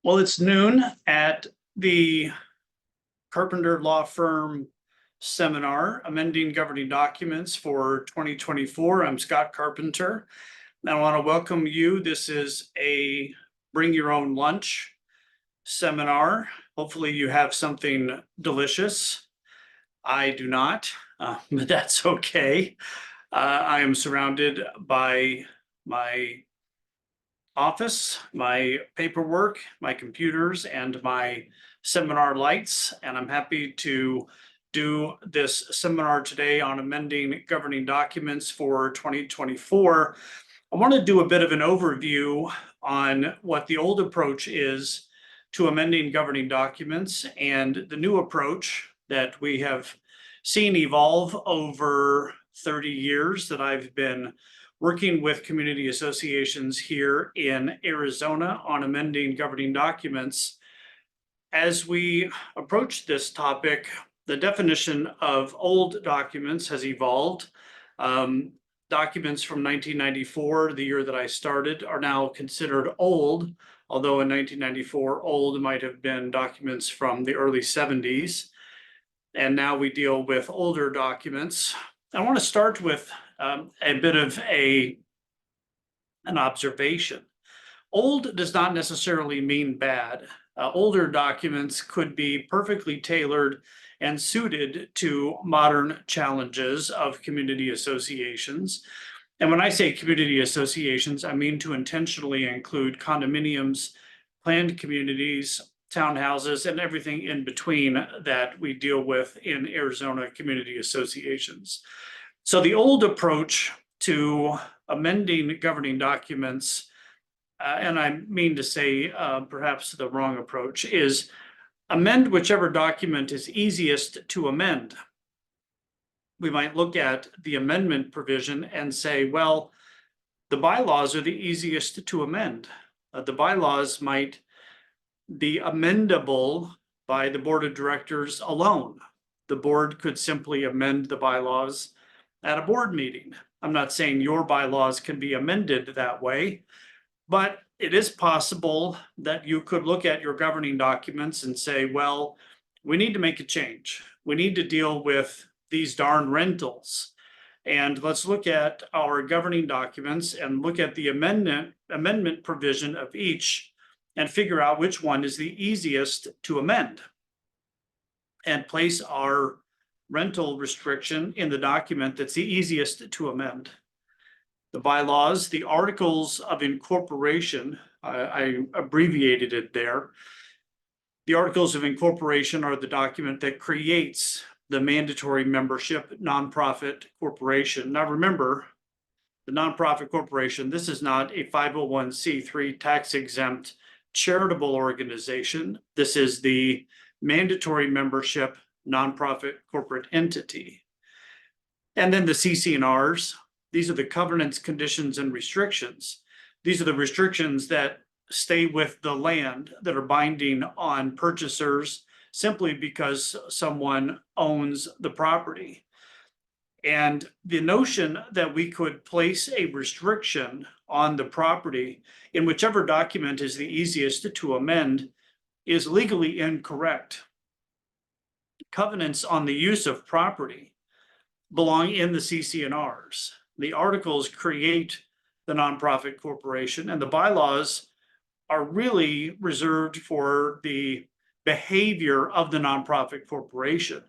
Well, it's noon at the Carpenter Law Firm seminar, Amending Governing Documents for 2024. I'm Scott Carpenter. And I want to welcome you. This is a bring your own lunch seminar. Hopefully you have something delicious. I do not, but that's okay. I am surrounded by my office, my paperwork, my computers, and my seminar lights, and I'm happy to do this seminar today on amending governing documents for 2024. I want to do a bit of an overview on what the old approach is to amending governing documents and the new approach that we have seen evolve over 30 years that I've been working with community associations here in Arizona on amending governing documents. As we approach this topic, the definition of old documents has evolved. Documents from 1994, the year that I started, are now considered old, although in 1994, old might have been documents from the early 70s. And now we deal with older documents. I want to start with a bit of an observation. Old does not necessarily mean bad. Older documents could be perfectly tailored and suited to modern challenges of community associations. And when I say community associations, I mean to intentionally include condominiums, planned communities, townhouses, and everything in between that we deal with in Arizona community associations. So the old approach to amending governing documents, and I mean to say perhaps the wrong approach, is amend whichever document is easiest to amend. We might look at the amendment provision and say, well, the bylaws are the easiest to amend. The bylaws might be amendable by the board of directors alone. The board could simply amend the bylaws at a board meeting. I'm not saying your bylaws can be amended that way, but it is possible that you could look at your governing documents and say, well, we need to make a change. We need to deal with these darn rentals. And let's look at our governing documents and look at the amendment provision of each and figure out which one is the easiest to amend and place our rental restriction in the document that's the easiest to amend. The bylaws, the articles of incorporation, I abbreviated it there. The articles of incorporation are the document that creates the mandatory membership nonprofit corporation. Now remember, the nonprofit corporation, this is not a 501c3 tax exempt charitable organization. This is the mandatory membership nonprofit corporate entity. And then the CC&Rs, these are the covenants, conditions, and restrictions. These are the restrictions that stay with the land that are binding on purchasers simply because someone owns the property. And the notion that we could place a restriction on the property in whichever document is the easiest to amend is legally incorrect. Covenants on the use of property belong in the CC&Rs. The articles create the nonprofit corporation, and the bylaws are really reserved for the behavior of the nonprofit corporation.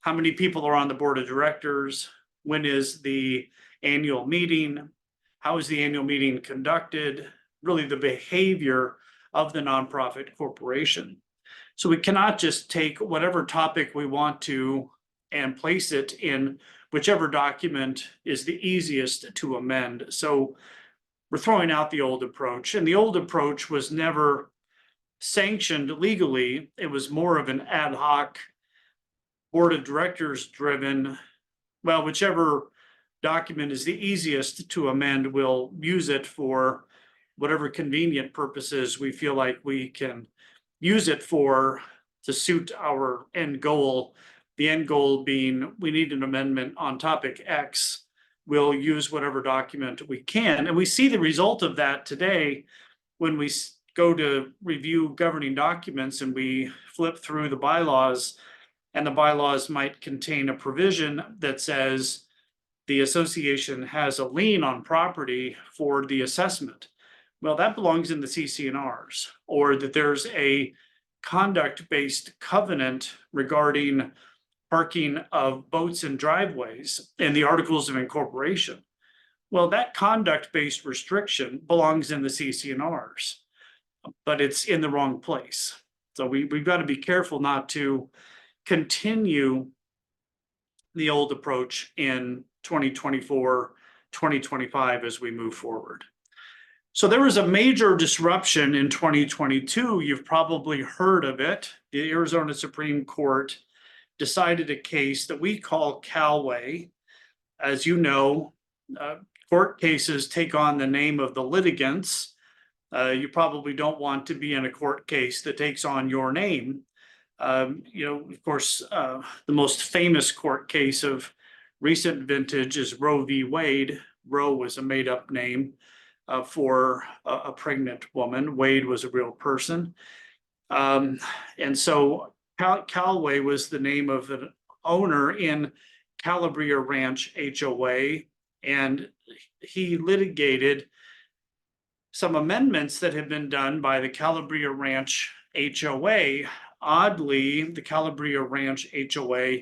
How many people are on the board of directors? When is the annual meeting? How is the annual meeting conducted? Really the behavior of the nonprofit corporation. So we cannot just take whatever topic we want to and place it in whichever document is the easiest to amend. So we're throwing out the old approach, and the old approach was never sanctioned legally. It was more of an ad hoc board of directors driven, well, whichever document is the easiest to amend, we'll use it for whatever convenient purposes we feel like we can use it for to suit our end goal. The end goal being we need an amendment on topic X. We'll use whatever document we can. And we see the result of that today when we go to review governing documents and we flip through the bylaws, and the bylaws might contain a provision that says the association has a lien on property for the assessment. Well, that belongs in the CC&Rs, or that there's a conduct-based covenant regarding parking of boats and driveways in the Articles of Incorporation. Well, that conduct-based restriction belongs in the CC&Rs, but it's in the wrong place. So we've got to be careful not to continue the old approach in 2024, 2025 as we move forward. So there was a major disruption in 2022. You've probably heard of it. The Arizona Supreme Court decided a case that we call Calway. As you know, court cases take on the name of the litigants. You probably don't want to be in a court case that takes on your name. Of course, the most famous court case of recent vintage is Roe v. Wade. Roe was a made-up name for a pregnant woman. Wade was a real person. And so Calway was the name of an owner in Calabria Ranch HOA, and he litigated some amendments that had been done by the Calabria Ranch HOA. Oddly, the Calabria Ranch HOA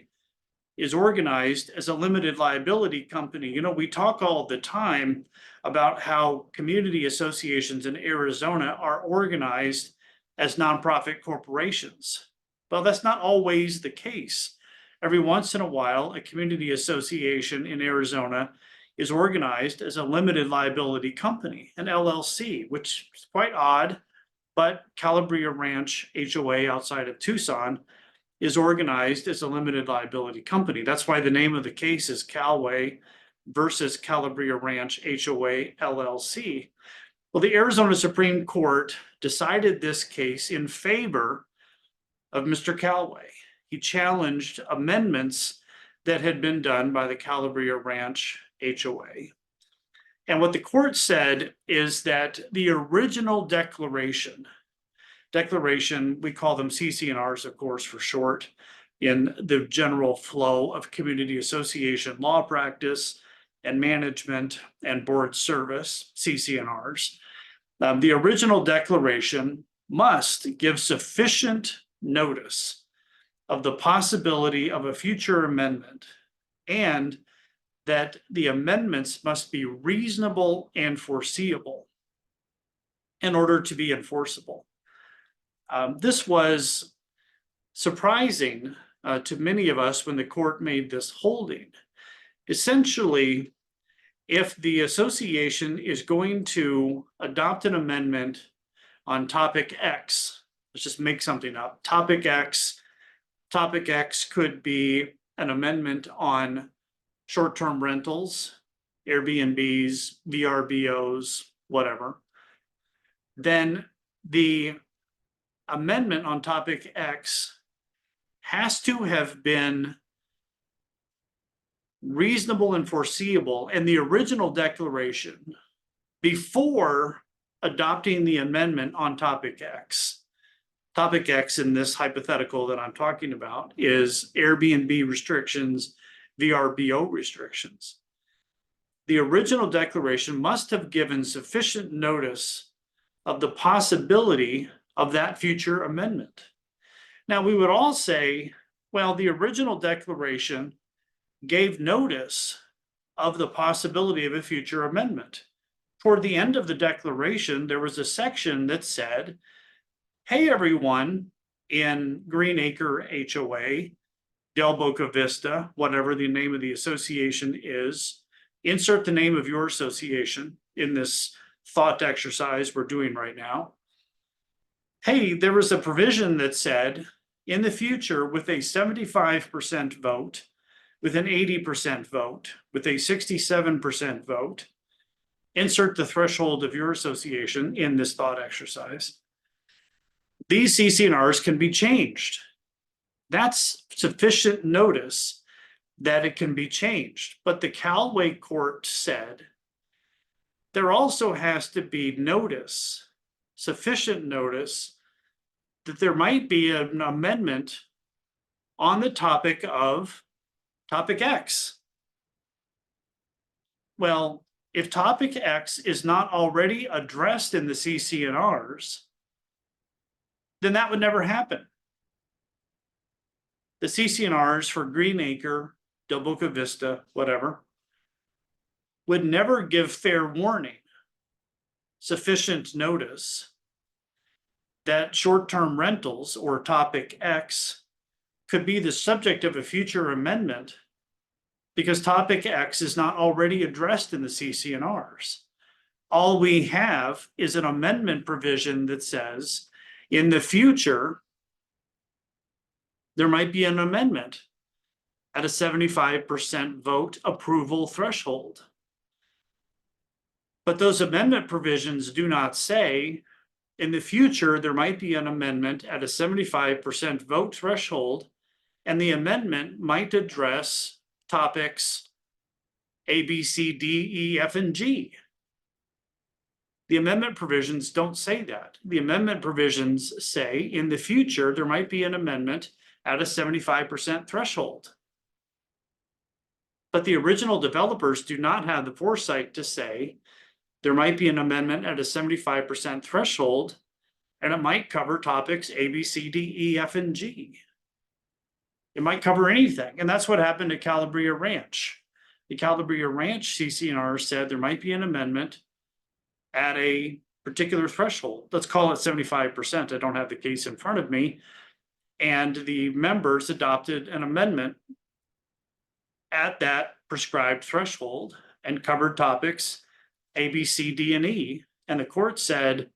is organized as a limited liability company. We talk all the time about how community associations in Arizona are organized as nonprofit corporations. Well, that's not always the case. Every once in a while, a community association in Arizona is organized as a limited liability company, an LLC, which is quite odd, but Calabria Ranch HOA outside of Tucson is organized as a limited liability company. That's why the name of the case is Calway versus Calabria Ranch HOA LLC. Well, the Arizona Supreme Court decided this case in favor of Mr. Calway. He challenged amendments that had been done by the Calabria Ranch HOA. And what the court said is that the original declaration, we call them CC&Rs, of course, for short, in the general flow of community association law practice and management and board service, CC&Rs. The original declaration must give sufficient notice of the possibility of a future amendment, and that the amendments must be reasonable and foreseeable in order to be enforceable. This was surprising to many of us when the court made this holding. Essentially, if the association is going to adopt an amendment on topic X, let's just make something up, topic X could be an amendment on short-term rentals, Airbnbs, VRBOs, whatever. Then the amendment on topic X has to have been reasonable and foreseeable in the original declaration before adopting the amendment on topic X. Topic X in this hypothetical that I'm talking about is Airbnb restrictions, VRBO restrictions. The original declaration must have given sufficient notice of the possibility of that future amendment. Now, we would all say, well, the original declaration gave notice of the possibility of a future amendment. Toward the end of the declaration, there was a section that said, hey, everyone in Green Acre HOA, Del Boca Vista, whatever the name of the association is, insert the name of your association in this thought exercise we're doing right now. Hey, there was a provision that said, in the future, with a 75% vote, with an 80% vote, with a 67% vote, insert the threshold of your association in this thought exercise. These CC&Rs can be changed. That's sufficient notice that it can be changed. But the Calway court said there also has to be notice sufficient notice that there might be an amendment on the topic of topic X. Well, if topic X is not already addressed in the CC&Rs, then that would never happen. The CC&Rs for Green Acre, Del Boca Vista, whatever, would never give fair warning, sufficient notice that short-term rentals or topic X could be the subject of a future amendment because topic X is not already addressed in the CC&Rs. All we have is an amendment provision that says in the future, there might be an amendment at a 75% vote approval threshold. But those amendment provisions do not say in the future, there might be an amendment at a 75% vote threshold, and the amendment might address topics A, B, C, D, E, F, and G. The amendment provisions don't say that. The amendment provisions say in the future, there might be an amendment at a 75% threshold. But the original developers do not have the foresight to say there might be an amendment at a 75% threshold, and it might cover topics A, B, C, D, E, F, and G. It might cover anything, and that's what happened at Calabria Ranch. The Calabria Ranch CC&R said there might be an amendment at a particular threshold. Let's call it 75%. I don't have the case in front of me. And the members adopted an amendment at that prescribed threshold and covered topics A, B, C, D, and E. And the court said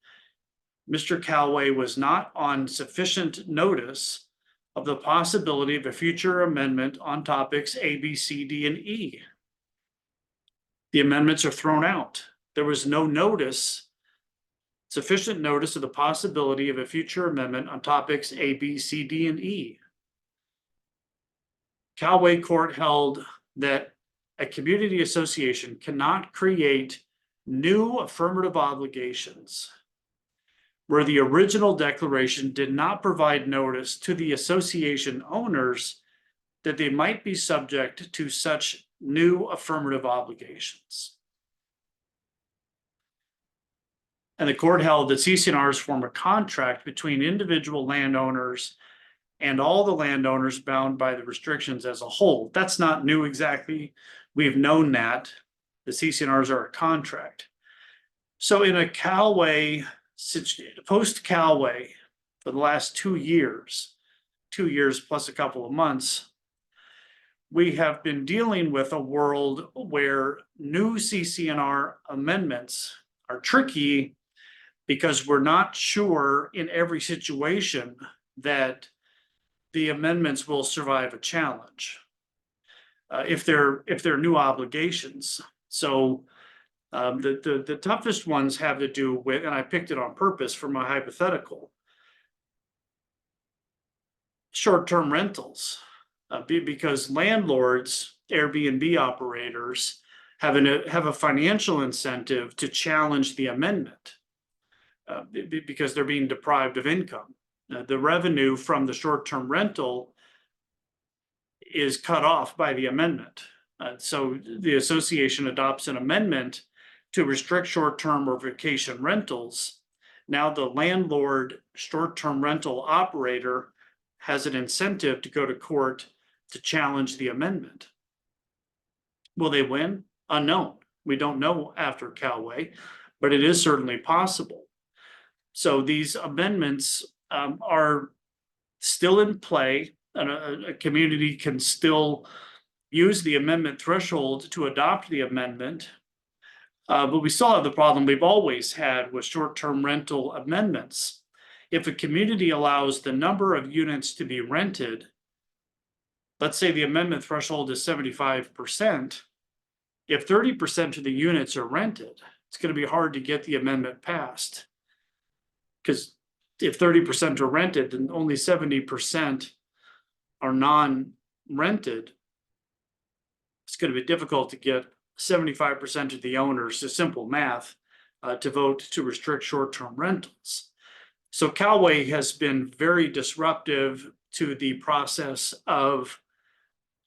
Mr. Callaway was not on sufficient notice of the possibility of a future amendment on topics A, B, C, D, and E. The amendments are thrown out. There was no notice, sufficient notice of the possibility of a future amendment on topics A, B, C, D, and E. Callaway Court held that a community association cannot create new affirmative obligations where the original declaration did not provide notice to the association owners that they might be subject to such new affirmative obligations. And the court held that CC&Rs form a contract between individual landowners and all the landowners bound by the restrictions as a whole. That's not new exactly. We've known that. The CC&Rs are a contract. So in a Callaway, post-Callaway, for the last 2 years, 2 years plus a couple of months, we have been dealing with a world where new CC&R amendments are tricky because we're not sure in every situation that the amendments will survive a challenge if they're new obligations. So the toughest ones have to do with, and I picked it on purpose for my hypothetical, short-term rentals, because landlords, Airbnb operators, have a financial incentive to challenge the amendment because they're being deprived of income. The revenue from the short-term rental is cut off by the amendment. So the association adopts an amendment to restrict short-term or vacation rentals. Now the landlord short-term rental operator has an incentive to go to court to challenge the amendment. Will they win? Unknown. We don't know after Callaway, but it is certainly possible. So these amendments are still in play, and a community can still use the amendment threshold to adopt the amendment. But we still have the problem we've always had with short-term rental amendments. If a community allows the number of units to be rented, let's say the amendment threshold is 75%, if 30% of the units are rented, it's going to be hard to get the amendment passed. Because if 30% are rented and only 70% are non-rented, it's going to be difficult to get 75% of the owners, just simple math, to vote to restrict short-term rentals. So Callaway has been very disruptive to the process of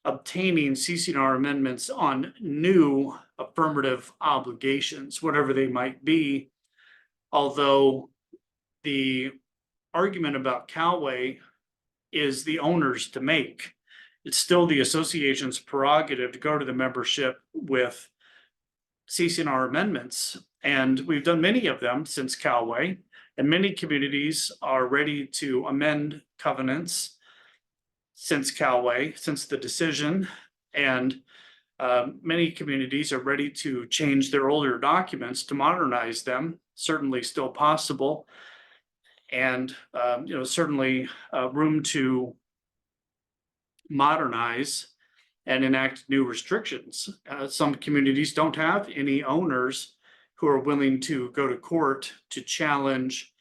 obtaining CC&R amendments on new affirmative obligations, whatever they might be. Although the argument about Callaway is the owners to make. It's still the association's prerogative to go to the membership with CC&R amendments. And we've done many of them since Callaway, and many communities are ready to amend covenants since Callaway, since the decision. And many communities are ready to change their older documents to modernize them, certainly still possible. And certainly room to modernize and enact new restrictions. Some communities don't have any owners who are willing to go to court to challenge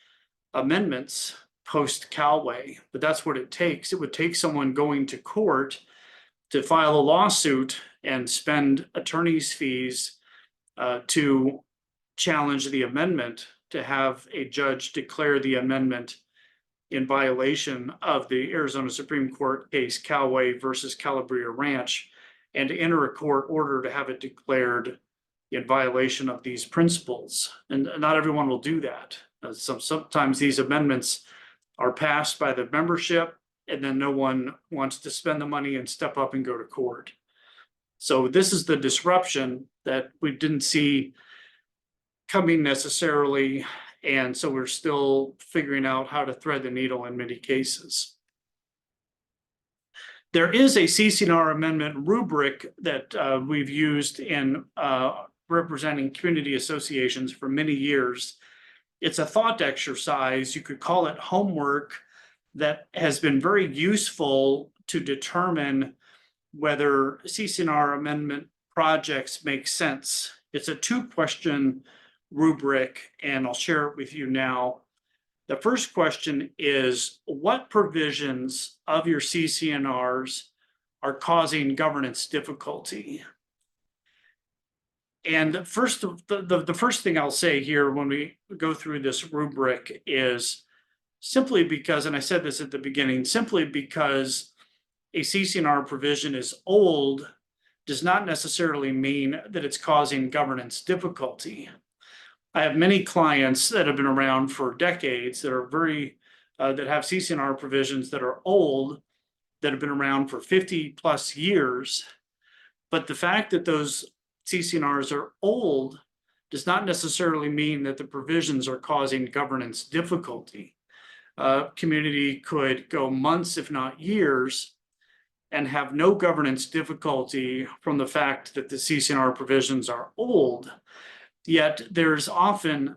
amendments post Callaway, but that's what it takes. It would take someone going to court to file a lawsuit and spend attorney's fees to challenge the amendment, to have a judge declare the amendment in violation of the Arizona Supreme Court case Callaway versus Calabria Ranch, and to enter a court order to have it declared in violation of these principles. And not everyone will do that. Sometimes these amendments are passed by the membership, and then no one wants to spend the money and step up and go to court. So this is the disruption that we didn't see coming necessarily. And so we're still figuring out how to thread the needle in many cases. There is a CC&R amendment rubric that we've used in representing community associations for many years. It's a thought exercise, you could call it homework, that has been very useful to determine whether CC&R amendment projects make sense. It's a 2-question rubric, and I'll share it with you now. The first question is, what provisions of your CC&Rs are causing governance difficulty? And the first thing I'll say here when we go through this rubric is simply because, and I said this at the beginning, simply because a CC&R provision is old does not necessarily mean that it's causing governance difficulty. I have many clients that have been around for decades that are that have CC&R provisions that are old, that have been around for 50 plus years. But the fact that those CC&Rs are old does not necessarily mean that the provisions are causing governance difficulty. Community could go months, if not years, and have no governance difficulty from the fact that the CC&R provisions are old. Yet there's often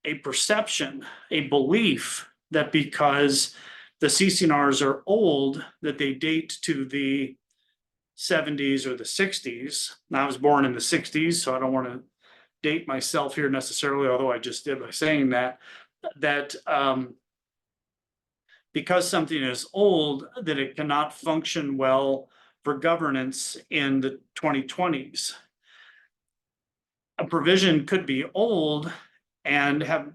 a perception, a belief that because the CC&Rs are old, that they date to the 70s or the 60s. Now, I was born in the 60s, so I don't want to date myself here necessarily, although I just did by saying that because something is old, that it cannot function well for governance in the 2020s. A provision could be old and have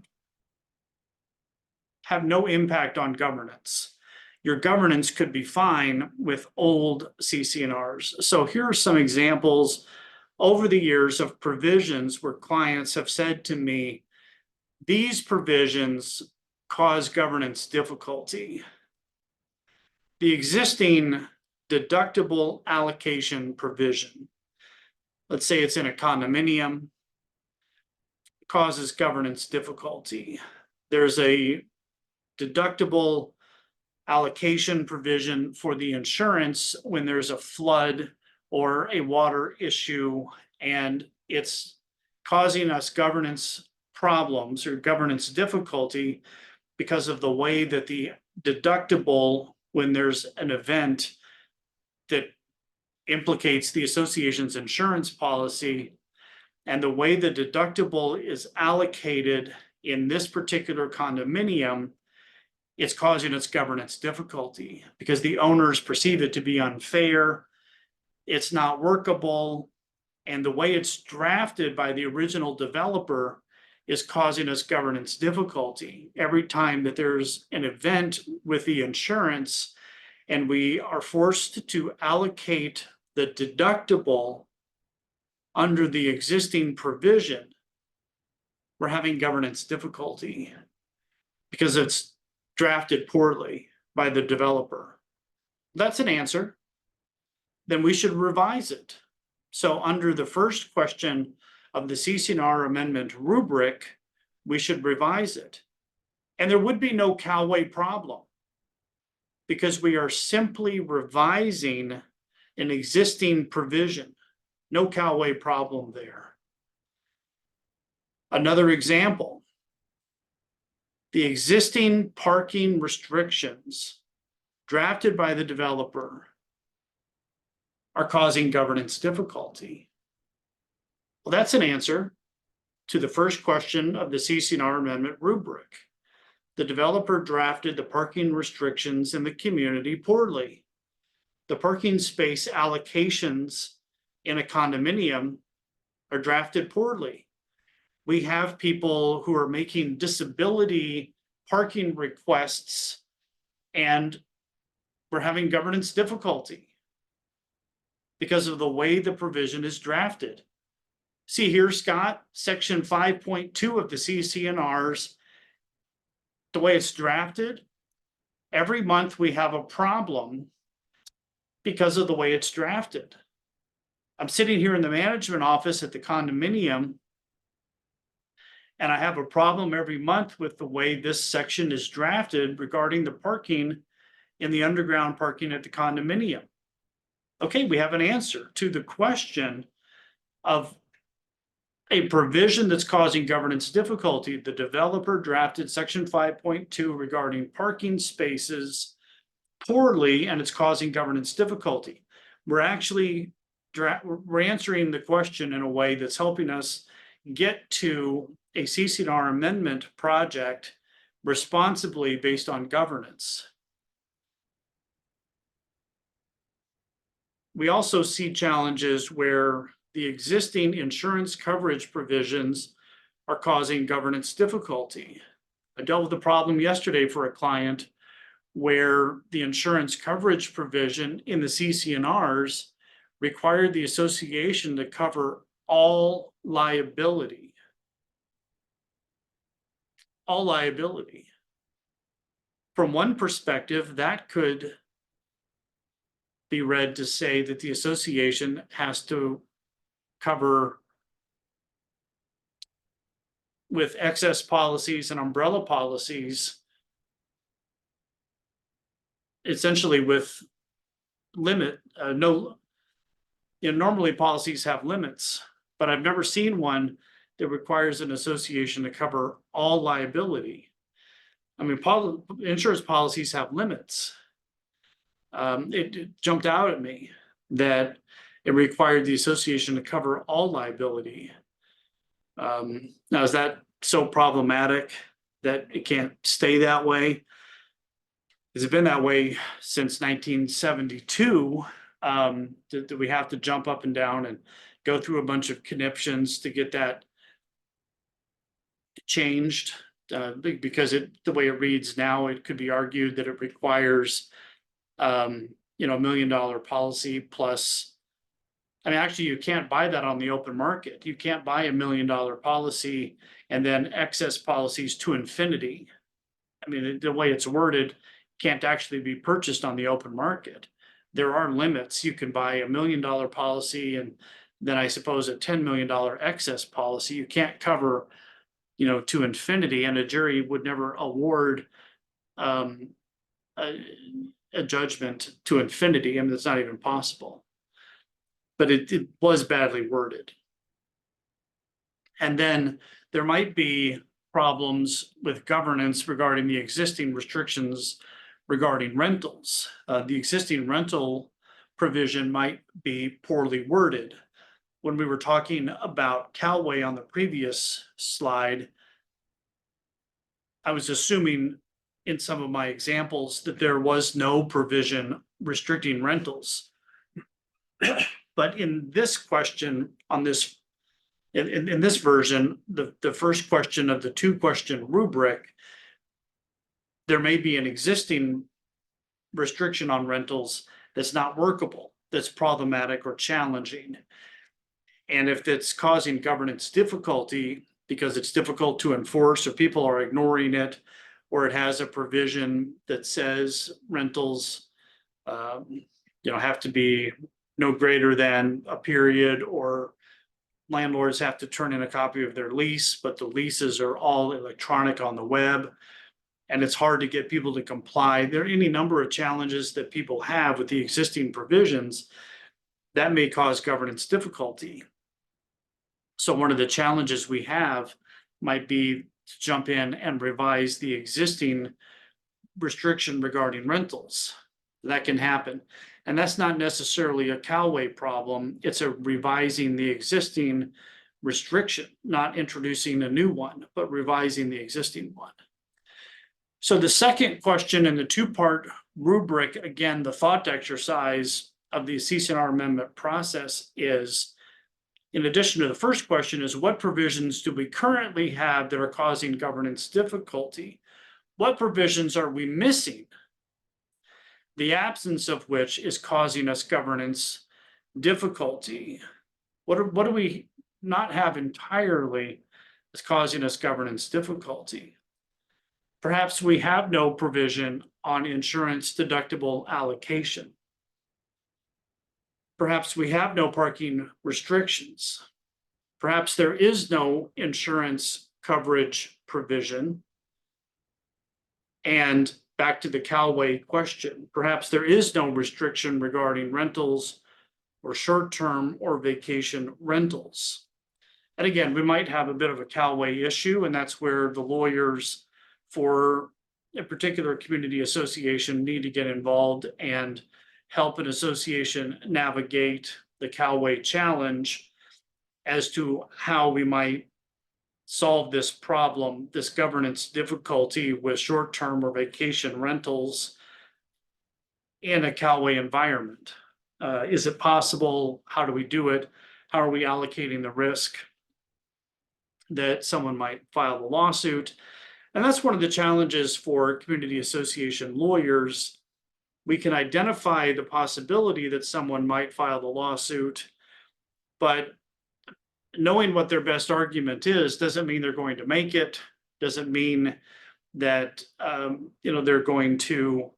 no impact on governance. Your governance could be fine with old CC&Rs. So here are some examples over the years of provisions where clients have said to me, these provisions cause governance difficulty. The existing deductible allocation provision, let's say it's in a condominium, causes governance difficulty. There's a deductible allocation provision for the insurance when there's a flood or a water issue, and it's causing us governance problems or governance difficulty because of the way that the deductible, when there's an event that implicates the association's insurance policy, and the way the deductible is allocated in this particular condominium, it's causing its governance difficulty because the owners perceive it to be unfair. It's not workable. And the way it's drafted by the original developer is causing us governance difficulty. Every time that there's an event with the insurance and we are forced to allocate the deductible under the existing provision, we're having governance difficulty because it's drafted poorly by the developer. That's an answer. Then we should revise it. So under the first question of the CC&R amendment rubric, we should revise it. And there would be no Callaway problem because we are simply revising an existing provision. No Callaway problem there. Another example, the existing parking restrictions drafted by the developer are causing governance difficulty. Well, that's an answer to the first question of the CC&R amendment rubric. The developer drafted the parking restrictions in the community poorly. The parking space allocations in a condominium are drafted poorly. We have people who are making disability parking requests and we're having governance difficulty because of the way the provision is drafted. See here, Scott, section 5.2 of the CC&Rs, the way it's drafted, every month we have a problem because of the way it's drafted. I'm sitting here in the management office at the condominium, and I have a problem every month with the way this section is drafted regarding the parking in the underground parking at the condominium. Okay, we have an answer to the question of a provision that's causing governance difficulty. The developer drafted section 5.2 regarding parking spaces poorly, and it's causing governance difficulty. We're actually we're answering the question in a way that's helping us get to a CC&R amendment project responsibly based on governance. We also see challenges where the existing insurance coverage provisions are causing governance difficulty. I dealt with a problem yesterday for a client where the insurance coverage provision in the CC&Rs required the association to cover all liability. All liability. From one perspective, that could be read to say that the association has to cover with excess policies and umbrella policies, essentially with limit, normally policies have limits, but I've never seen one that requires an association to cover all liability. I mean, insurance policies have limits. It jumped out at me that it required the association to cover all liability. Now, is that so problematic that it can't stay that way? Has it been that way since 1972? Do we have to jump up and down and go through a bunch of conniptions to get that changed? Because the way it reads now, it could be argued that it requires $1 million policy plus. I mean, actually, you can't buy that on the open market. You can't buy $1 million policy and then excess policies to infinity. I mean, the way it's worded can't actually be purchased on the open market. There are limits. You can buy $1 million policy and then I suppose a $10 million excess policy. You can't cover, to infinity, and a jury would never award a judgment to infinity. I mean, it's not even possible. But it was badly worded. And then there might be problems with governance regarding the existing restrictions regarding rentals. The existing rental provision might be poorly worded. When we were talking about Callaway on the previous slide, I was assuming in some of my examples that there was no provision restricting rentals. But in this question, on this in this version, the first question of the 2-question rubric, there may be an existing restriction on rentals that's not workable, that's problematic or challenging. And if it's causing governance difficulty because it's difficult to enforce or people are ignoring it, or it has a provision that says rentals have to be no greater than a period, or landlords have to turn in a copy of their lease, but the leases are all electronic on the web, and it's hard to get people to comply. There are any number of challenges that people have with the existing provisions that may cause governance difficulty. So one of the challenges we have might be to jump in and revise the existing restriction regarding rentals. That can happen. And that's not necessarily a Callaway problem. It's a revising the existing restriction, not introducing a new one, but revising the existing one. So the second question in the 2-part rubric, again, the thought exercise of the CC&R amendment process is, in addition to the first question, is what provisions do we currently have that are causing governance difficulty? What provisions are we missing, the absence of which is causing us governance difficulty? What do we not have entirely that's causing us governance difficulty? Perhaps we have no provision on insurance deductible allocation. Perhaps we have no parking restrictions. Perhaps there is no insurance coverage provision. And back to the Callaway question, perhaps there is no restriction regarding rentals or short-term or vacation rentals. And again, we might have a bit of a Callaway issue, and that's where the lawyers for a particular community association need to get involved and help an association navigate the Callaway challenge as to how we might solve this problem, this governance difficulty with short-term or vacation rentals in a Callaway environment. Is it possible? How do we do it? How are we allocating the risk that someone might file a lawsuit? And that's one of the challenges for community association lawyers. We can identify the possibility that someone might file the lawsuit, but knowing what their best argument is doesn't mean they're going to make it, doesn't mean that they're going to,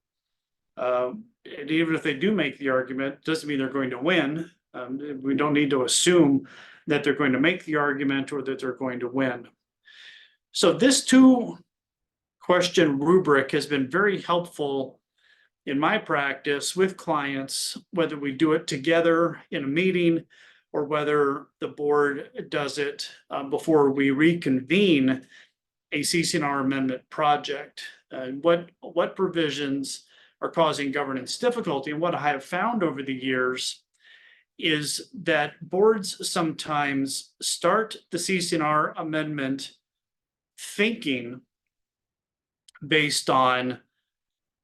even if they do make the argument, doesn't mean they're going to win. We don't need to assume that they're going to make the argument or that they're going to win. So this 2-question rubric has been very helpful in my practice with clients, whether we do it together in a meeting or whether the board does it before we reconvene a CC&R amendment project. What provisions are causing governance difficulty? And what I have found over the years is that boards sometimes start the CC&R amendment thinking based on,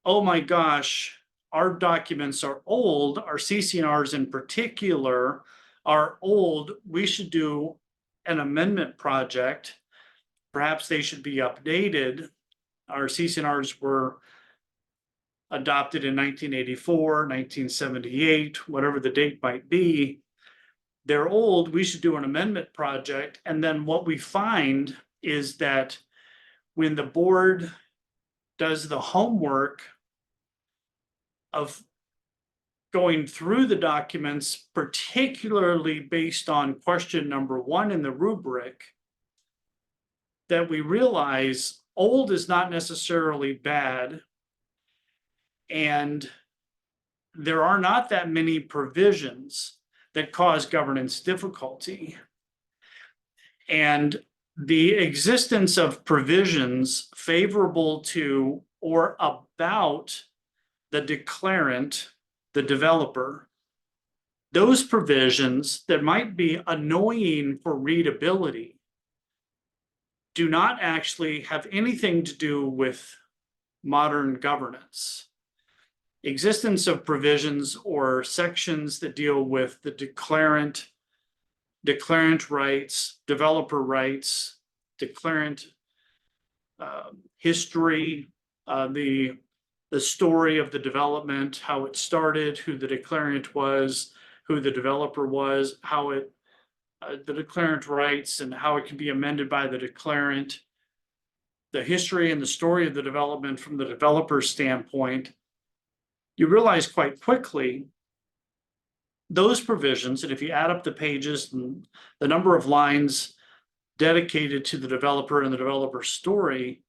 oh my gosh, our documents are old, our CC&Rs in particular are old, we should do an amendment project. Perhaps they should be updated. Our CC&Rs were adopted in 1984, 1978, whatever the date might be. They're old, we should do an amendment project. And then what we find is that when the board does the homework of going through the documents, particularly based on question number 1 in the rubric, that we realize old is not necessarily bad, and there are not that many provisions that cause governance difficulty. And the existence of provisions favorable to or about the declarant, the developer, those provisions that might be annoying for readability do not actually have anything to do with modern governance. Existence of provisions or sections that deal with the declarant declarant rights, developer rights, declarant history, the story of the development, how it started, who the declarant was, who the developer was, how it the declarant rights and how it can be amended by the declarant, the history and the story of the development from the developer's standpoint. You realize quite quickly those provisions, and if you add up the pages and the number of lines dedicated to the developer and the developer's story,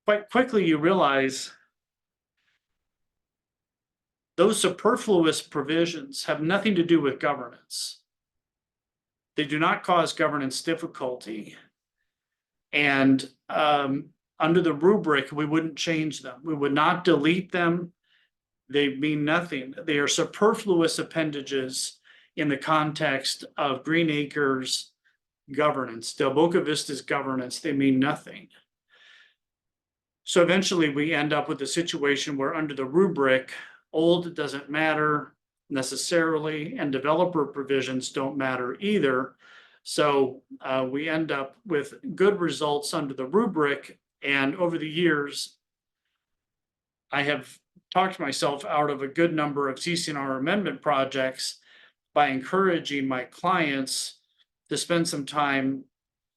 quite quickly you realize those superfluous provisions have nothing to do with governance. They do not cause governance difficulty. And under the rubric, we wouldn't change them. We would not delete them. They mean nothing. They are superfluous appendages in the context of Green Acres governance, Del Boca Vista's governance. They mean nothing. So eventually we end up with a situation where under the rubric, old doesn't matter necessarily, and developer provisions don't matter either. So we end up with good results under the rubric. And over the years, I have talked myself out of a good number of CC&R amendment projects by encouraging my clients to spend some time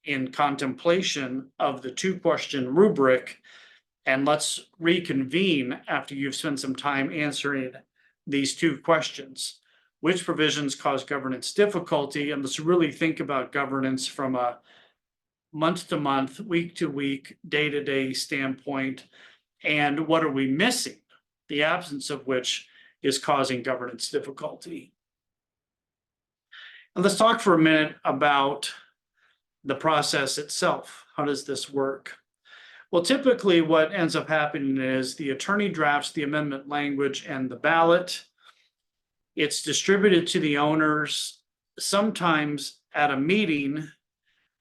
in contemplation of the 2-question rubric. And let's reconvene after you've spent some time answering these 2 questions. Which provisions cause governance difficulty? And let's really think about governance from a month-to-month, week-to-week, day-to-day standpoint. And what are we missing? The absence of which is causing governance difficulty. And let's talk for a minute about the process itself. How does this work? Well, typically what ends up happening is the attorney drafts the amendment language and the ballot. It's distributed to the owners, sometimes at a meeting,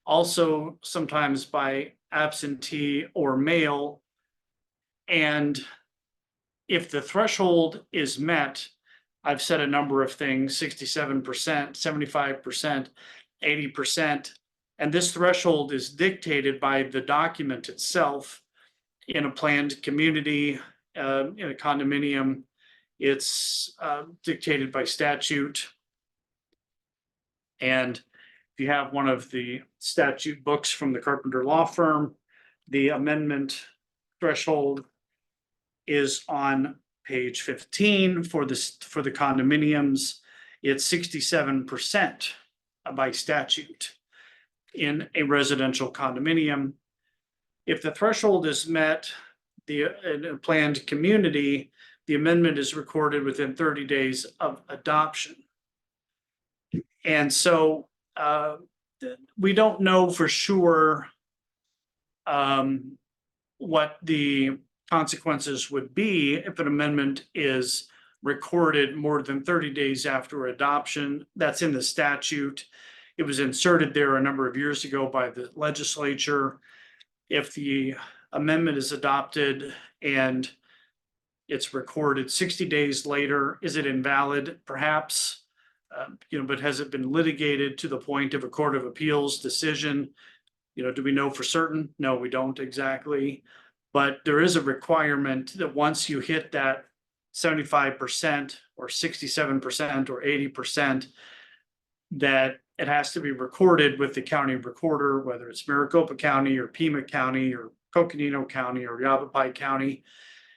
also sometimes by absentee or mail. And if the threshold is met, I've said a number of things, 67%, 75%, 80%. And this threshold is dictated by the document itself. In a planned community, in a condominium, it's dictated by statute. And if you have one of the statute books from the Carpenter law firm, the amendment threshold is on page 15 for the condominiums. It's 67% by statute in a residential condominium. If the threshold is met, in a planned community, the amendment is recorded within 30 days of adoption. And so we don't know for sure what the consequences would be if an amendment is recorded more than 30 days after adoption. That's in the statute. It was inserted there a number of years ago by the legislature. If the amendment is adopted and it's recorded 60 days later, is it invalid? Perhaps, but has it been litigated to the point of a Court of Appeals decision? Do we know for certain? No, we don't exactly. But there is a requirement that once you hit that 75% or 67% or 80%, that it has to be recorded with the county recorder, whether it's Maricopa County or Pima County or Coconino County or Yavapai County,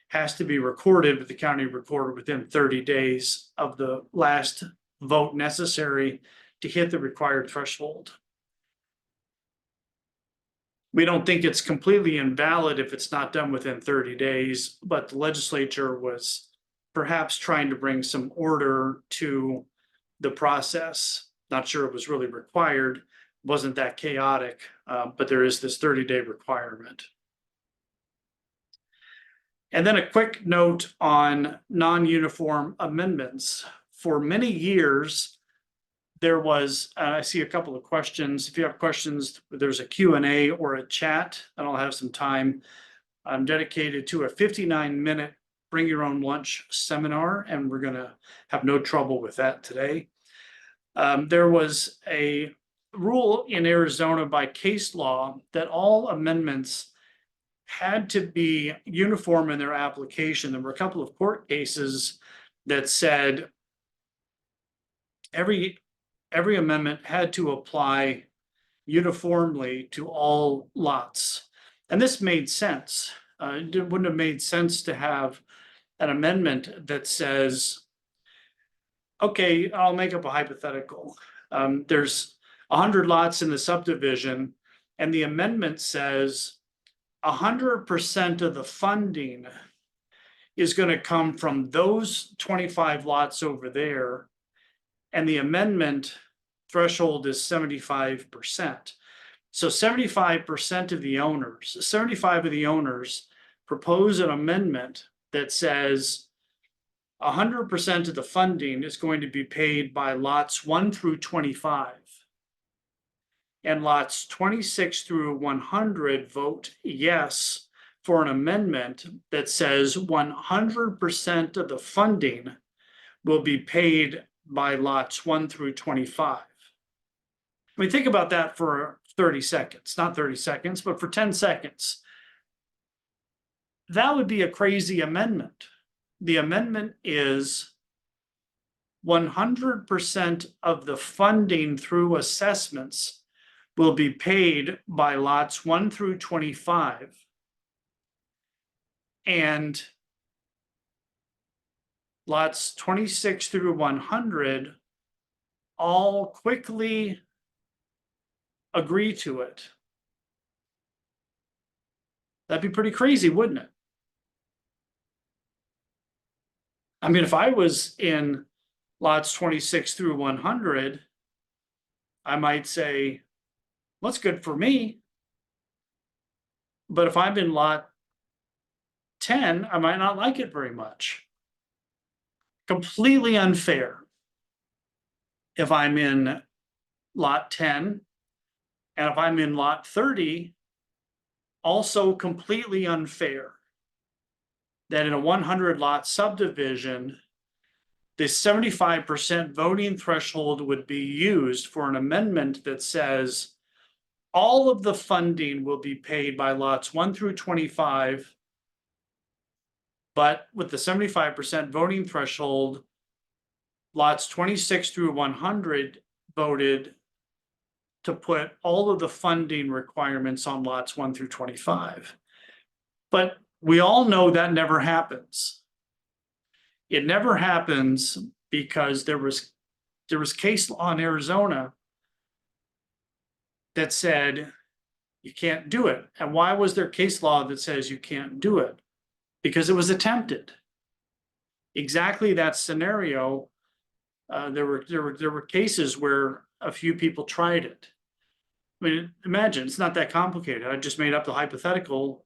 has to be recorded with the county recorder within 30 days of the last vote necessary to hit the required threshold. We don't think it's completely invalid if it's not done within 30 days, but the legislature was perhaps trying to bring some order to the process. Not sure it was really required, wasn't that chaotic, but there is this 30-day requirement. And then a quick note on non-uniform amendments. For many years, there was, I see a couple of questions. If you have questions, there's a Q&A or a chat, and I'll have some time. I'm dedicated to a 59-minute bring your own lunch seminar, and we're gonna have no trouble with that today. There was a rule in Arizona by case law that all amendments had to be uniform in their application. There were a couple of court cases that said every amendment had to apply uniformly to all lots. And this made sense. It wouldn't have made sense to have an amendment that says, okay, I'll make up a hypothetical. There's 100 lots in the subdivision, and the amendment says 100% of the funding is going to come from those 25 lots over there, and the amendment threshold is 75%. So 75% of the owners, 75 of the owners propose an amendment that says 100% of the funding is going to be paid by lots 1 through 25. And lots 26 through 100 vote yes for an amendment that says 100% of the funding will be paid by lots 1 through 25. I mean, think about that for 30 seconds, not 30 seconds, but for 10 seconds. That would be a crazy amendment. The amendment is 100% of the funding through assessments will be paid by lots 1 through 25. And lots 26 through 100 all quickly agree to it. That'd be pretty crazy, wouldn't it? I mean, if I was in lots 26 through 100, I might say, well, that's good for me. But if I'm in lot 10, I might not like it very much. Completely unfair. If I'm in lot 10, and if I'm in lot 30, also completely unfair. That in a 100 lot subdivision, the 75% voting threshold would be used for an amendment that says all of the funding will be paid by lots 1 through 25, but with the 75% voting threshold, lots 26 through 100 voted to put all of the funding requirements on lots 1 through 25. But we all know that never happens. It never happens because there was case law in Arizona that said you can't do it. And why was there case law that says you can't do it? Because it was attempted. Exactly that scenario. There were cases where a few people tried it. I mean, imagine, it's not that complicated. I just made up the hypothetical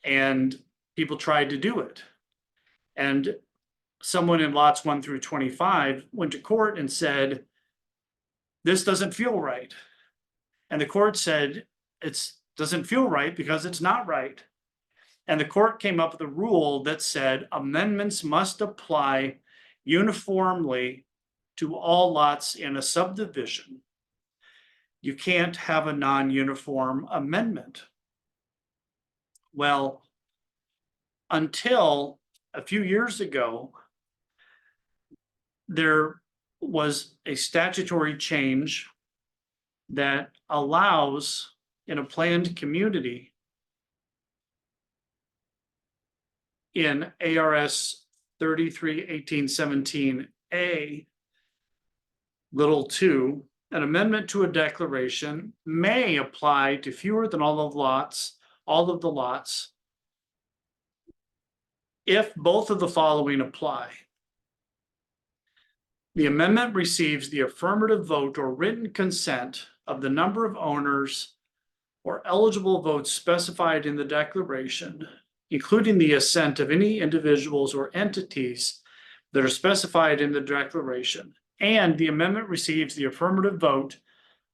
and people tried to do it. And someone in lots 1 through 25 went to court and said, this doesn't feel right. And the court said, it doesn't feel right because it's not right. And the court came up with a rule that said amendments must apply uniformly to all lots in a subdivision. You can't have a non-uniform amendment. Well, until a few years ago, there was a statutory change that allows in a planned community in ARS 33-1817A, little 2, an amendment to a declaration may apply to fewer than all of the lots, if both of the following apply. The amendment receives the affirmative vote or written consent of the number of owners or eligible votes specified in the declaration, including the assent of any individuals or entities that are specified in the declaration, and the amendment receives the affirmative vote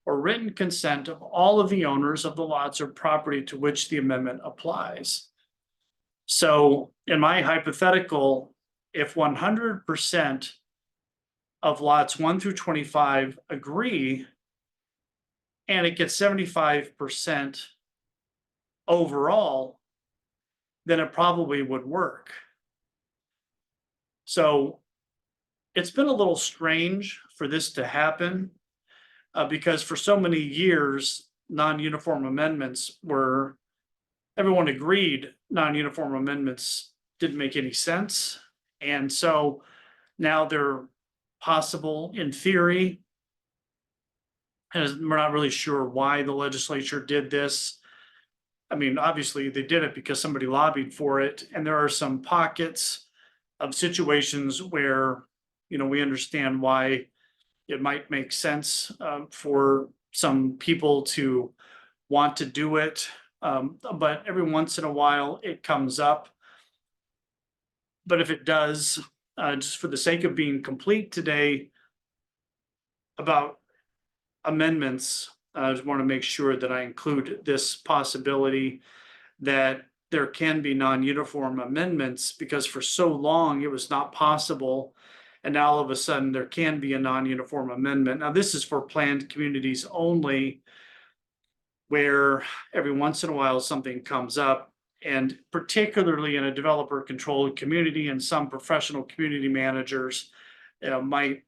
or written consent of all of the owners of the lots or property to which the amendment applies. So in my hypothetical, if 100% of lots 1 through 25 agree, and it gets 75% overall, then it probably would work. So it's been a little strange for this to happen, because for so many years, non-uniform amendments were, everyone agreed non-uniform amendments didn't make any sense. And so now they're possible in theory. And we're not really sure why the legislature did this. I mean, obviously they did it because somebody lobbied for it. And there are some pockets of situations where, we understand why it might make sense for some people to want to do it. But every once in a while it comes up. But if it does, just for the sake of being complete today about amendments, I just want to make sure that I include this possibility that there can be non-uniform amendments, because for so long it was not possible. And now all of a sudden there can be a non-uniform amendment. Now this is for planned communities only, where every once in a while something comes up, and particularly in a developer controlled community, and some professional community managers might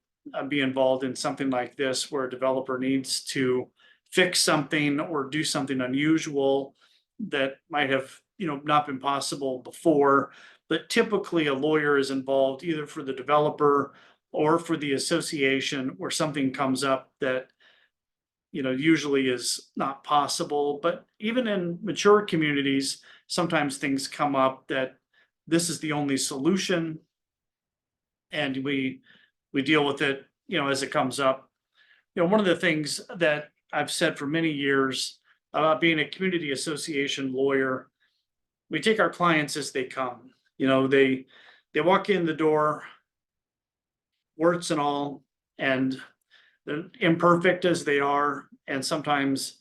be involved in something like this, where a developer needs to fix something or do something unusual that might have not been possible before. But typically a lawyer is involved either for the developer or for the association, where something comes up that usually is not possible. But even in mature communities, sometimes things come up that this is the only solution, and we deal with it as it comes up. One of the things that I've said for many years about being a community association lawyer, we take our clients as they come. They walk in the door, warts and all, and they're imperfect as they are, and sometimes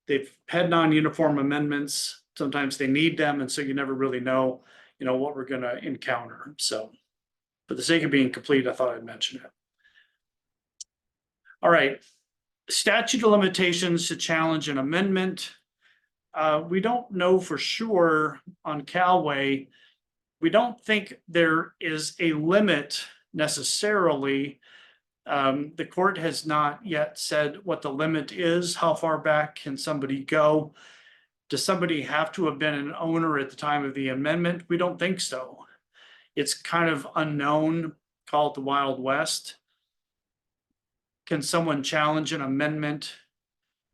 they've had non-uniform amendments, sometimes they need them, and so you never really know what we're going to encounter. So for the sake of being complete, I thought I'd mention it. All right, statute of limitations to challenge an amendment. We don't know for sure on Calway. We don't think there is a limit necessarily. The court has not yet said what the limit is. How far back can somebody go? Does somebody have to have been an owner at the time of the amendment? We don't think so. It's kind of unknown, call it the Wild West. Can someone challenge an amendment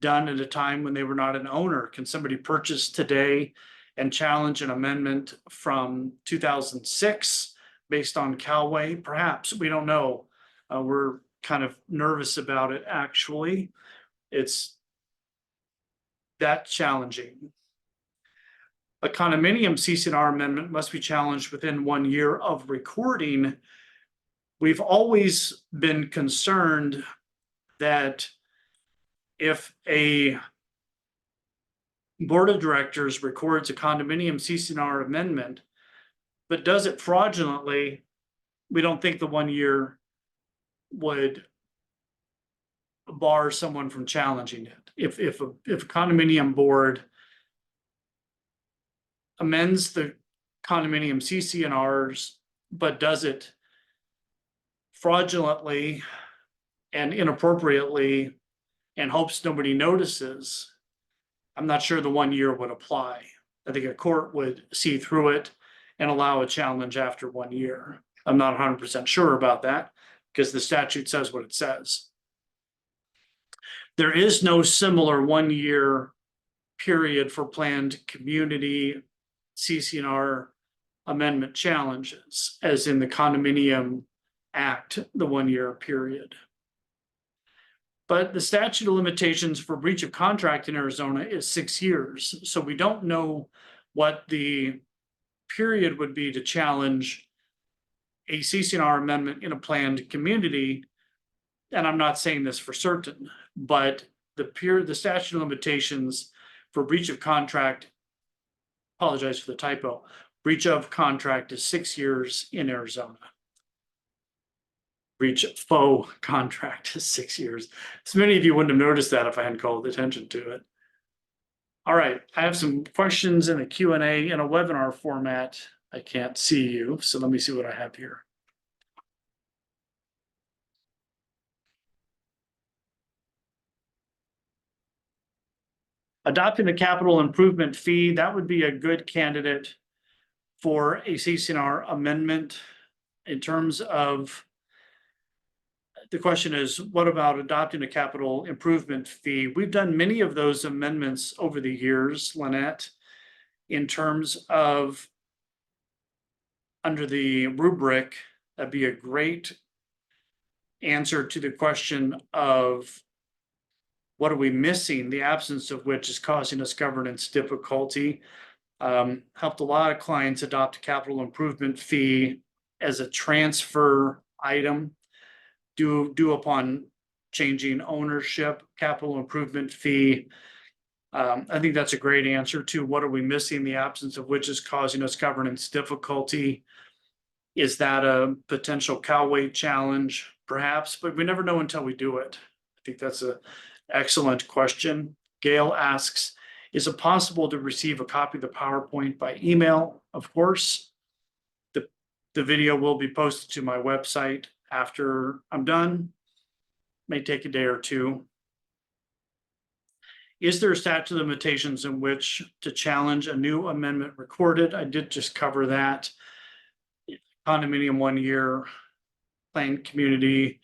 done at a time when they were not an owner? Can somebody purchase today and challenge an amendment from 2006 based on Calway? Perhaps, we don't know. We're kind of nervous about it, actually. It's that challenging. A condominium CC&R amendment must be challenged within 1 year of recording. We've always been concerned that if a board of directors records a condominium CC&R amendment, but does it fraudulently, we don't think the 1 year would bar someone from challenging it. If a condominium board amends the condominium CC&Rs, but does it fraudulently and inappropriately and hopes nobody notices, I'm not sure the 1 year would apply. I think a court would see through it and allow a challenge after 1 year. I'm not 100% sure about that, because the statute says what it says. There is no similar 1 year period for planned community CC&R amendment challenges as in the Condominium Act, the 1 year period. But the statute of limitations for breach of contract in Arizona is 6 years. So we don't know what the period would be to challenge a CC&R amendment in a planned community. And I'm not saying this for certain, but the statute of limitations for breach of contract, apologize for the typo, breach of contract is 6 years in Arizona. breach faux contract is 6 years. So many of you wouldn't have noticed that if I hadn't called attention to it. All right, I have some questions in a Q&A in a webinar format. I can't see you, so let me see what I have here. Adopting a capital improvement fee, that would be a good candidate for a CC&R amendment in terms of, the question is, what about adopting a capital improvement fee? We've done many of those amendments over the years, Lynette, in terms of under the rubric. That'd be a great answer to the question of what are we missing, the absence of which is causing us governance difficulty. Helped a lot of clients adopt a capital improvement fee as a transfer item due upon changing ownership. Capital improvement fee, I think that's a great answer to what are we missing, the absence of which is causing us governance difficulty. Is that a potential cow weight challenge? Perhaps, but we never know until we do it. I think that's an excellent question. Gail asks, is it possible to receive a copy of the PowerPoint by email? Of course. The video will be posted to my website after I'm done. May take a day or two. Is there a statute of limitations in which to challenge a new amendment recorded? I did just cover that. Condominium 1 year, planned community,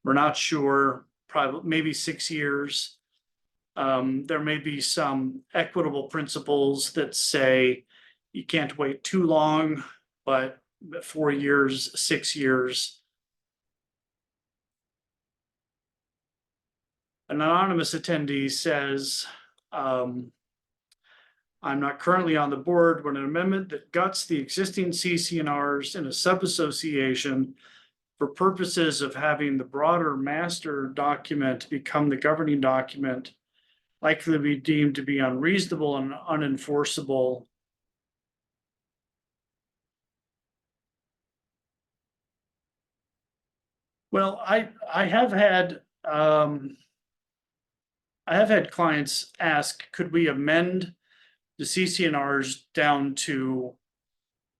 we're not sure, probably maybe 6 years. There may be some equitable principles that say you can't wait too long, but 4 years, 6 years. An anonymous attendee says, I'm not currently on the board, but an amendment that guts the existing CC&Rs in a sub-association for purposes of having the broader master document become the governing document likely to be deemed to be unreasonable and unenforceable. Well, I have had clients ask, could we amend the CC&Rs down to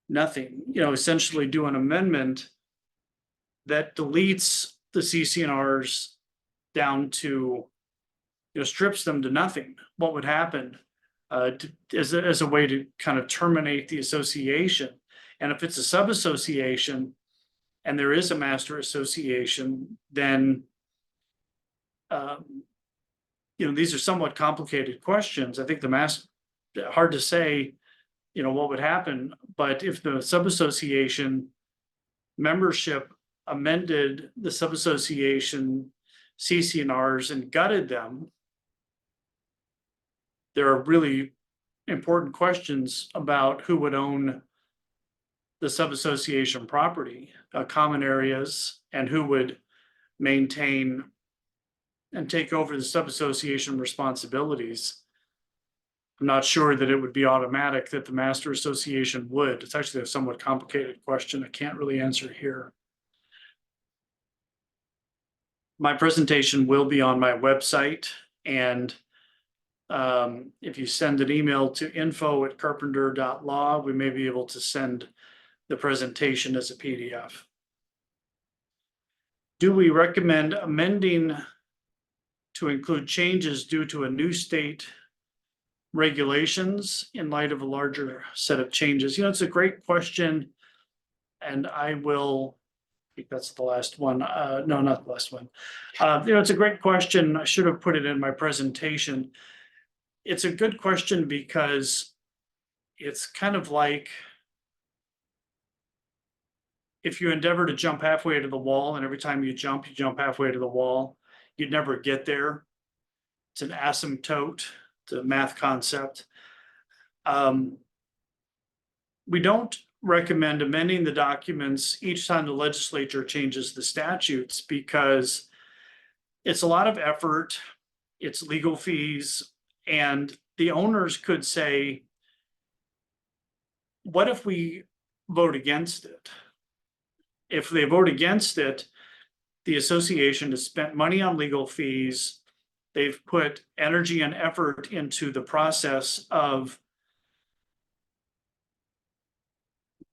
nothing? Essentially do an amendment that deletes the CC&Rs down to, strips them to nothing. What would happen as a way to kind of terminate the association? And if it's a sub-association and there is a master association, then these are somewhat complicated questions. I think hard to say, what would happen, but if the sub-association membership amended the sub-association CC&Rs and gutted them, there are really important questions about who would own the sub-association property, common areas, and who would maintain and take over the sub-association responsibilities. I'm not sure that it would be automatic that the master association would. It's actually a somewhat complicated question. I can't really answer here. My presentation will be on my website, and if you send an email to info@carpenter.law, we may be able to send the presentation as a PDF. Do we recommend amending to include changes due to a new state regulations in light of a larger set of changes? It's a great question, and I think that's the last one. No, not the last one. It's a great question. I should have put it in my presentation. It's a good question because it's kind of like if you endeavor to jump halfway to the wall, and every time you jump halfway to the wall, you'd never get there. It's an asymptote. It's a math concept. We don't recommend amending the documents each time the legislature changes the statutes because it's a lot of effort, it's legal fees, and the owners could say, what if we vote against it? If they vote against it, the association has spent money on legal fees. They've put energy and effort into the process of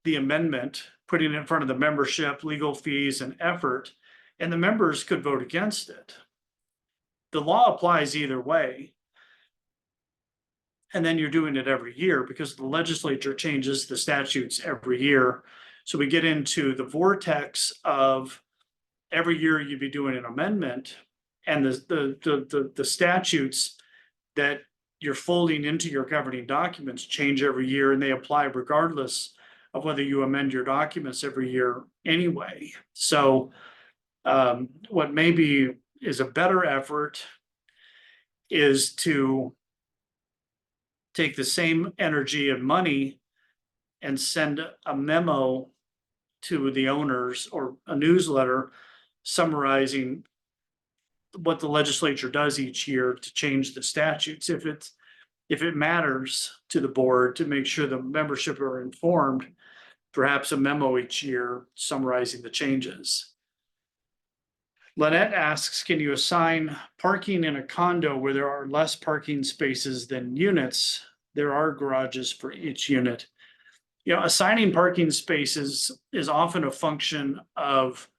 the amendment, putting it in front of the membership, legal fees and effort, and the members could vote against it. The law applies either way. And then you're doing it every year because the legislature changes the statutes every year. So we get into the vortex of every year you'd be doing an amendment, and the statutes that you're folding into your governing documents change every year, and they apply regardless of whether you amend your documents every year anyway. So what maybe is a better effort is to take the same energy and money and send a memo to the owners or a newsletter summarizing what the legislature does each year to change the statutes. If it matters to the board to make sure the membership are informed, perhaps a memo each year summarizing the changes. Lynette asks, can you assign parking in a condo where there are less parking spaces than units? There are garages for each unit. Assigning parking spaces is often a function of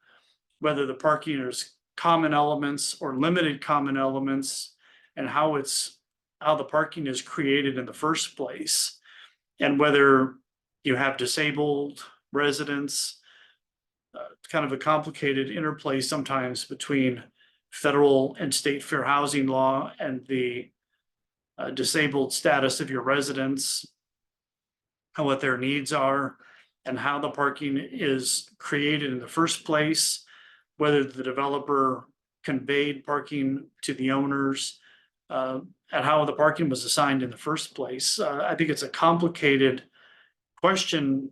whether the parking is common elements or limited common elements, and how the parking is created in the first place, and whether you have disabled residents. Kind of a complicated interplay sometimes between federal and state fair housing law and the disabled status of your residents, and what their needs are, and how the parking is created in the first place, whether the developer conveyed parking to the owners, and how the parking was assigned in the first place. I think it's a complicated question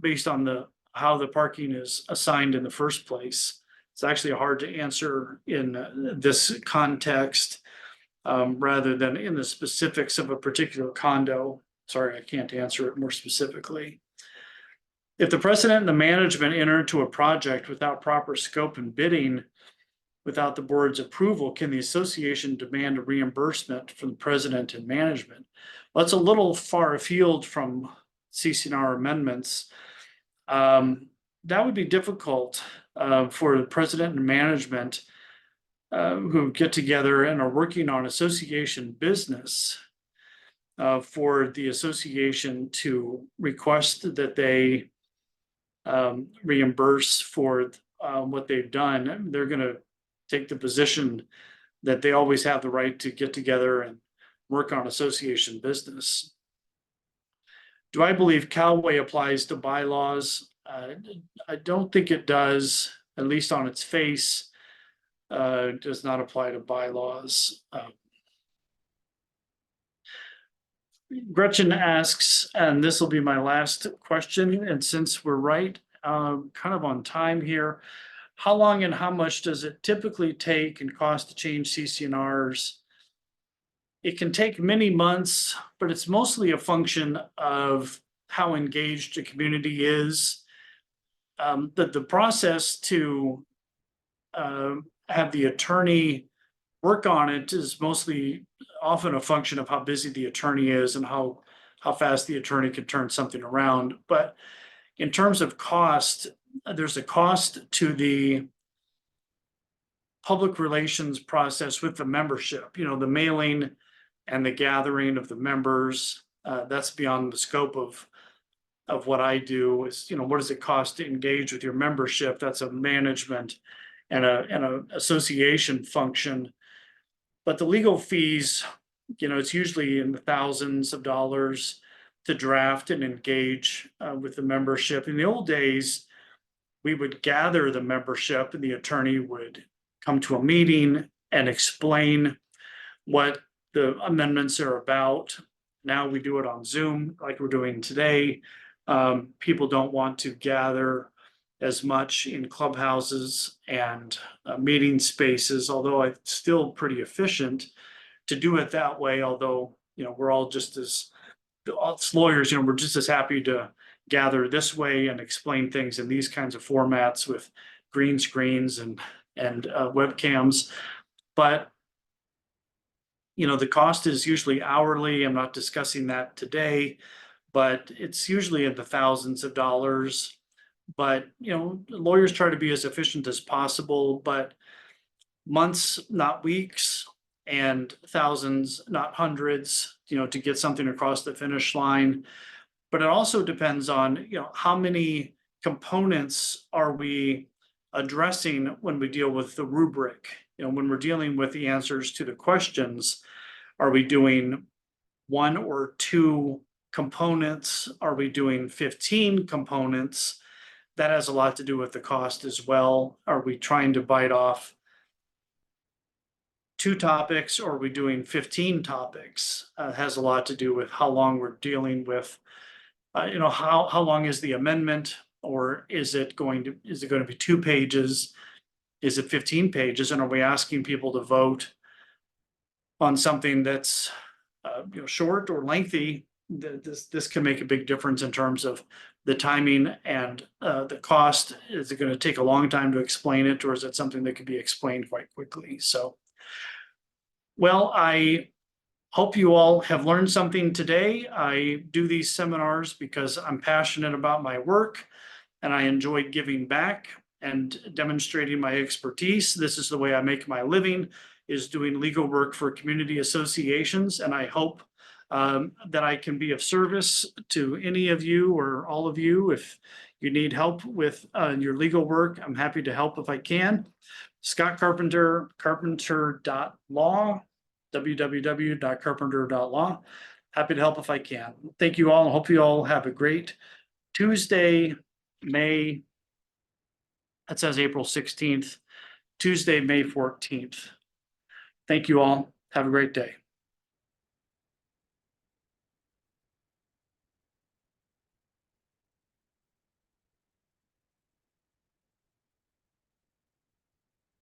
based on how the parking is assigned in the first place. It's actually hard to answer in this context rather than in the specifics of a particular condo. Sorry, I can't answer it more specifically. If the president and the management enter into a project without proper scope and bidding, without the board's approval, can the association demand a reimbursement from the president and management? Well, that's a little far afield from CC&R amendments. That would be difficult for the president and management who get together and are working on association business for the association to request that they reimburse for what they've done. They're going to take the position that they always have the right to get together and work on association business. Do I believe Callaway applies to bylaws? I don't think it does, at least on its face. It does not apply to bylaws. Gretchen asks, and this will be my last question, and since we're right kind of on time here, how long and how much does it typically take and cost to change CC&Rs? It can take many months, but it's mostly a function of how engaged a community is. The process to have the attorney work on it is mostly often a function of how busy the attorney is and how fast the attorney can turn something around. But in terms of cost, there's a cost to the public relations process with the membership, the mailing and the gathering of the members. That's beyond the scope of what I do. Is what does it cost to engage with your membership? That's a management and a association function. But the legal fees, it's usually in the thousands of dollars to draft and engage with the membership. In the old days, we would gather the membership and the attorney would come to a meeting and explain what the amendments are about. Now we do it on Zoom like we're doing today. People don't want to gather as much in clubhouses and meeting spaces, although it's still pretty efficient to do it that way. Although, we're all just as lawyers, we're just as happy to gather this way and explain things in these kinds of formats with green screens and and webcams. But the cost is usually hourly. I'm not discussing that today, but it's usually in the thousands of dollars. But lawyers try to be as efficient as possible, but months, not weeks, and thousands, not hundreds, to get something across the finish line. But it also depends on, how many components are we addressing when we deal with the rubric? When we're dealing with the answers to the questions, are we doing one or two components? Are we doing 15 components? That has a lot to do with the cost as well. Are we trying to bite off 2 topics, or are we doing 15 topics? Has a lot to do with how long we're dealing with, how long is the amendment, or is it going to be 2 pages? Is it 15 pages? And are we asking people to vote on something that's short or lengthy? This can make a big difference in terms of the timing and the cost. Is it going to take a long time to explain it, or is it something that can be explained quite quickly? So, well, I hope you all have learned something today. I do these seminars because I'm passionate about my work and I enjoy giving back and demonstrating my expertise. This is the way I make my living, is doing legal work for community associations. And I hope that I can be of service to any of you or all of you. If you need help with your legal work, I'm happy to help if I can. Scott Carpenter, carpenter.law, www.carpenter.law. Happy to help if I can. Thank you all, and hope you all have a great Tuesday, May, that says April 16th, Tuesday, May 14th. Thank you all. Have a great day.